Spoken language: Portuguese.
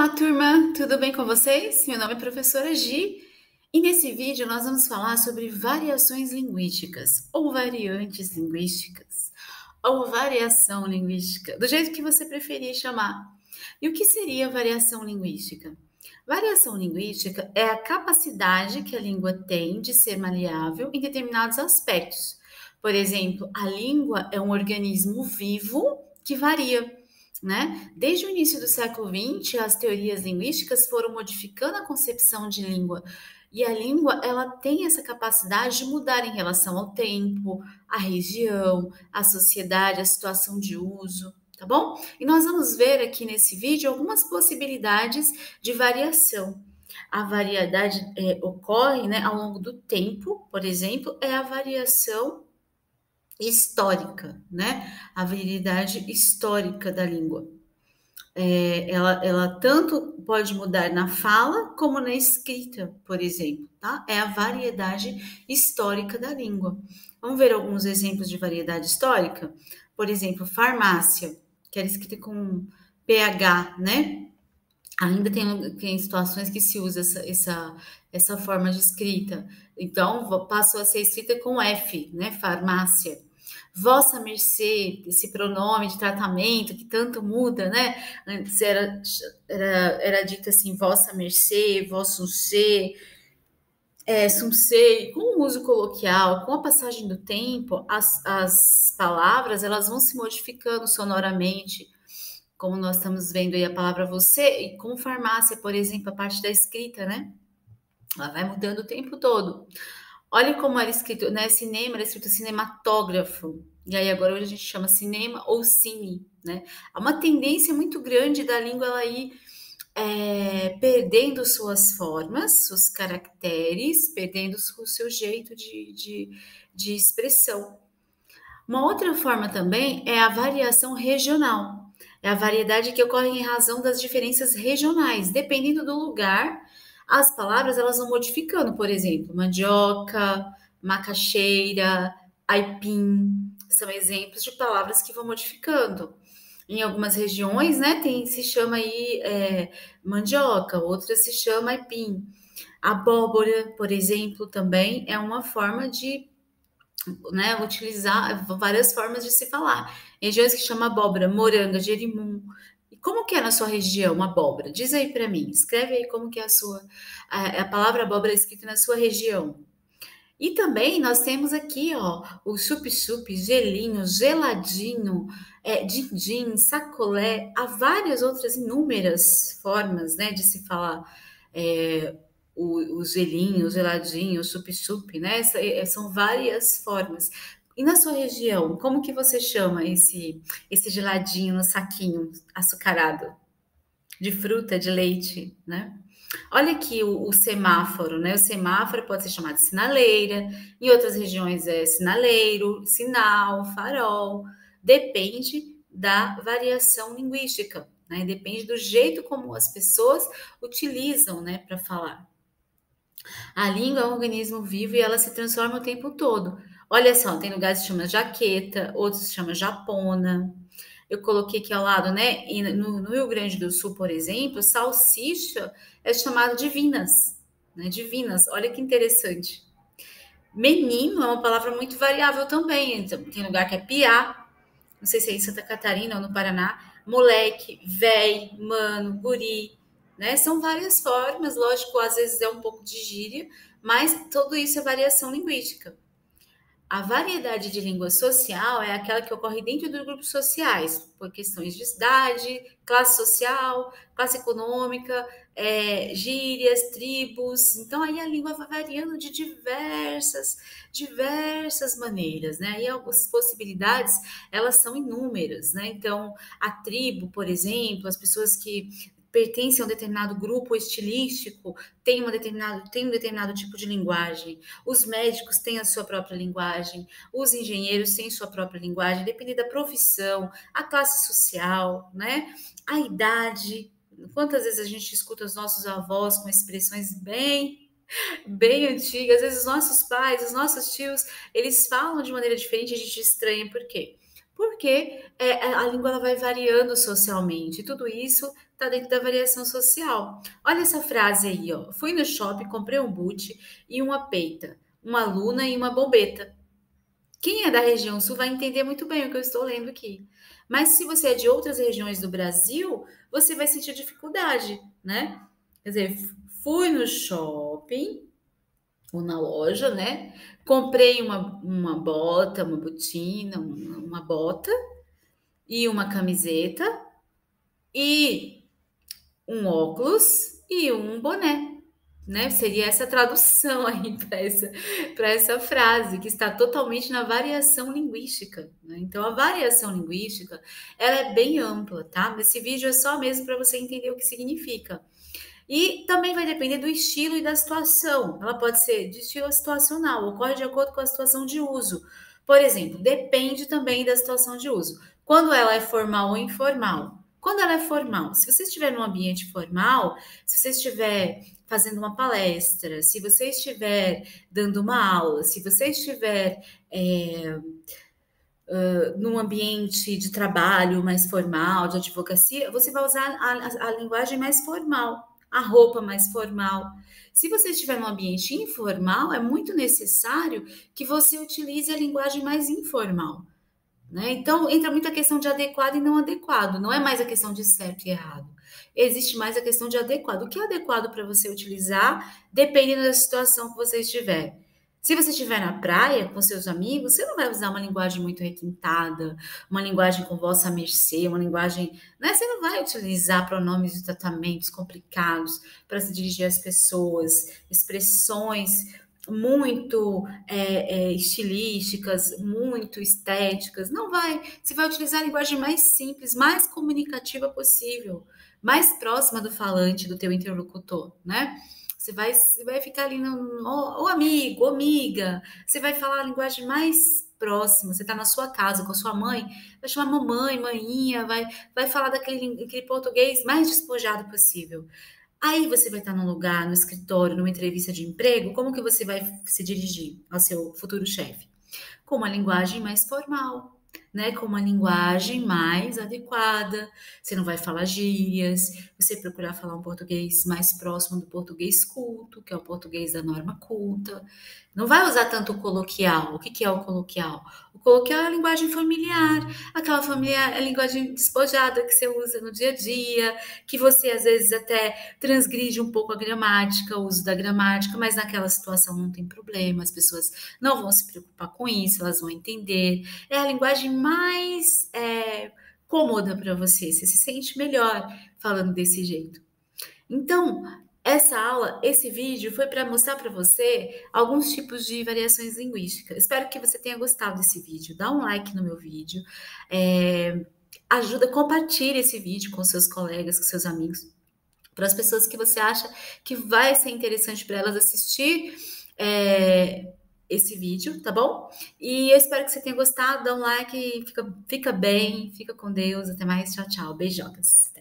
Olá, turma! Tudo bem com vocês? Meu nome é professora Gi e nesse vídeo nós vamos falar sobre variações linguísticas ou variantes linguísticas ou variação linguística, do jeito que você preferir chamar. E o que seria variação linguística? Variação linguística é a capacidade que a língua tem de ser maleável em determinados aspectos. Por exemplo, a língua é um organismo vivo que varia, né? Desde o início do século XX, as teorias linguísticas foram modificando a concepção de língua. E a língua, ela tem essa capacidade de mudar em relação ao tempo, à região, à sociedade, à situação de uso, tá bom? E nós vamos ver aqui nesse vídeo algumas possibilidades de variação. A variedade ocorre, né, ao longo do tempo, por exemplo, é a variação histórica, né? A variedade histórica da língua. Ela tanto pode mudar na fala como na escrita, por exemplo, tá? É a variedade histórica da língua. Vamos ver alguns exemplos de variedade histórica? Por exemplo, farmácia, que era escrita com PH, né? Ainda tem situações que se usa essa forma de escrita. Então, passou a ser escrita com F, né? Farmácia. Vossa mercê, esse pronome de tratamento que tanto muda, né? Antes era dito assim, vossa mercê, vosso ser, sunsei. Com o uso coloquial, com a passagem do tempo, as palavras elas vão se modificando sonoramente, como nós estamos vendo aí a palavra você, e com farmácia, por exemplo, a parte da escrita, né? Ela vai mudando o tempo todo. Olha como era escrito, né? Cinema era escrito cinematógrafo. E aí agora hoje a gente chama cinema ou cine, né? Há uma tendência muito grande da língua ela ir perdendo suas formas, seus caracteres, perdendo o seu jeito de expressão. Uma outra forma também é a variação regional. É a variedade que ocorre em razão das diferenças regionais. Dependendo do lugar, as palavras elas vão modificando. Por exemplo, mandioca, macaxeira, aipim, são exemplos de palavras que vão modificando. Em algumas regiões, né, se chama aí mandioca, outras se chama aipim. Abóbora, por exemplo, também é uma forma de, né, utilizar várias formas de se falar. Regiões que chama abóbora, moranga, jerimum. E como que é na sua região abóbora? Diz aí para mim, escreve aí como que é a palavra abóbora escrita na sua região. E também nós temos aqui, ó, o chup-chup, gelinho, geladinho, din-din, sacolé, há várias outras inúmeras formas, né, de se falar o gelinho, o geladinho, o chup-chup, né? São várias formas. E na sua região, como que você chama esse geladinho no saquinho açucarado? De fruta, de leite, né? Olha aqui o semáforo, né? O semáforo pode ser chamado de sinaleira, em outras regiões é sinaleiro, sinal, farol. Depende da variação linguística, né? Depende do jeito como as pessoas utilizam, né, para falar. A língua é um organismo vivo e ela se transforma o tempo todo. Olha só, tem lugares que se chama jaqueta, outros se chama japona. Eu coloquei aqui ao lado, né? E no Rio Grande do Sul, por exemplo, salsicha é chamado de vinas, né? Divinas. Olha que interessante. Menino é uma palavra muito variável também. Então, tem lugar que é piá, não sei se é em Santa Catarina ou no Paraná. Moleque, véi, mano, guri, né? São várias formas, lógico, às vezes é um pouco de gíria, mas tudo isso é variação linguística. A variedade de língua social é aquela que ocorre dentro dos grupos sociais, por questões de idade, classe social, classe econômica, gírias, tribos. Então, aí a língua vai variando de diversas maneiras, né? E as possibilidades, elas são inúmeras, né? Então, a tribo, por exemplo, as pessoas que pertencem a um determinado grupo estilístico têm um determinado tipo de linguagem. Os médicos têm a sua própria linguagem, os engenheiros têm sua própria linguagem, depende da profissão, a classe social, né? A idade. Quantas vezes a gente escuta os nossos avós com expressões bem antigas, às vezes os nossos pais, os nossos tios, eles falam de maneira diferente, a gente estranha por quê? Porque a língua ela vai variando socialmente, tudo isso está dentro da variação social. Olha essa frase aí, ó. Fui no shopping, comprei um boot e uma peita, uma luna e uma bombeta. Quem é da região sul vai entender muito bem o que eu estou lendo aqui. Mas se você é de outras regiões do Brasil, você vai sentir dificuldade, né? Quer dizer, fui no shopping ou na loja, né? Comprei uma bota, uma botina, uma bota e uma camiseta e um óculos e um boné, né? Seria essa tradução aí para essa frase, que está totalmente na variação linguística, né? Então, a variação linguística, ela é bem ampla, tá? Esse vídeo é só mesmo para você entender o que significa. E também vai depender do estilo e da situação. Ela pode ser de estilo situacional, ocorre de acordo com a situação de uso. Por exemplo, depende também da situação de uso. Quando ela é formal ou informal. Quando ela é formal, se você estiver num ambiente formal, se você estiver fazendo uma palestra, se você estiver dando uma aula, se você estiver num ambiente de trabalho mais formal, de advocacia, você vai usar a linguagem mais formal, a roupa mais formal. Se você estiver num ambiente informal, é muito necessário que você utilize a linguagem mais informal, né? Então, entra muito a questão de adequado e não adequado, não é mais a questão de certo e errado. Existe mais a questão de adequado. O que é adequado para você utilizar, dependendo da situação que você estiver. Se você estiver na praia com seus amigos, você não vai usar uma linguagem muito requintada, uma linguagem com vossa mercê, uma linguagem, né? Você não vai utilizar pronomes e tratamentos complicados para se dirigir às pessoas, expressões muito estilísticas, muito estéticas. Não vai. Você vai utilizar a linguagem mais simples, mais comunicativa possível, mais próxima do falante, do teu interlocutor, né? Você vai ficar ali no ô amigo, amiga. Você vai falar a linguagem mais próxima. Você está na sua casa com a sua mãe, vai chamar mamãe, maninha, vai falar daquele português mais despojado possível. Aí você vai estar num lugar, no escritório, numa entrevista de emprego, como que você vai se dirigir ao seu futuro chefe? Com uma linguagem mais formal, né? Com uma linguagem mais adequada. Você não vai falar gírias, você procurar falar um português mais próximo do português culto, que é o português da norma culta. Não vai usar tanto o coloquial. O que é o coloquial? O coloquial é a linguagem familiar, aquela familiar, a linguagem despojada que você usa no dia a dia, que você às vezes até transgride um pouco a gramática, o uso da gramática, mas naquela situação não tem problema, as pessoas não vão se preocupar com isso, elas vão entender. É a linguagem mais cômoda para você, você se sente melhor falando desse jeito. Então, essa aula, esse vídeo foi para mostrar para você alguns tipos de variações linguísticas. Espero que você tenha gostado desse vídeo. Dá um like no meu vídeo, compartilhe esse vídeo com seus colegas, com seus amigos, para as pessoas que você acha que vai ser interessante para elas assistir esse vídeo, tá bom? E eu espero que você tenha gostado. Dá um like, fica bem, fica com Deus. Até mais, tchau, tchau. Beijocas.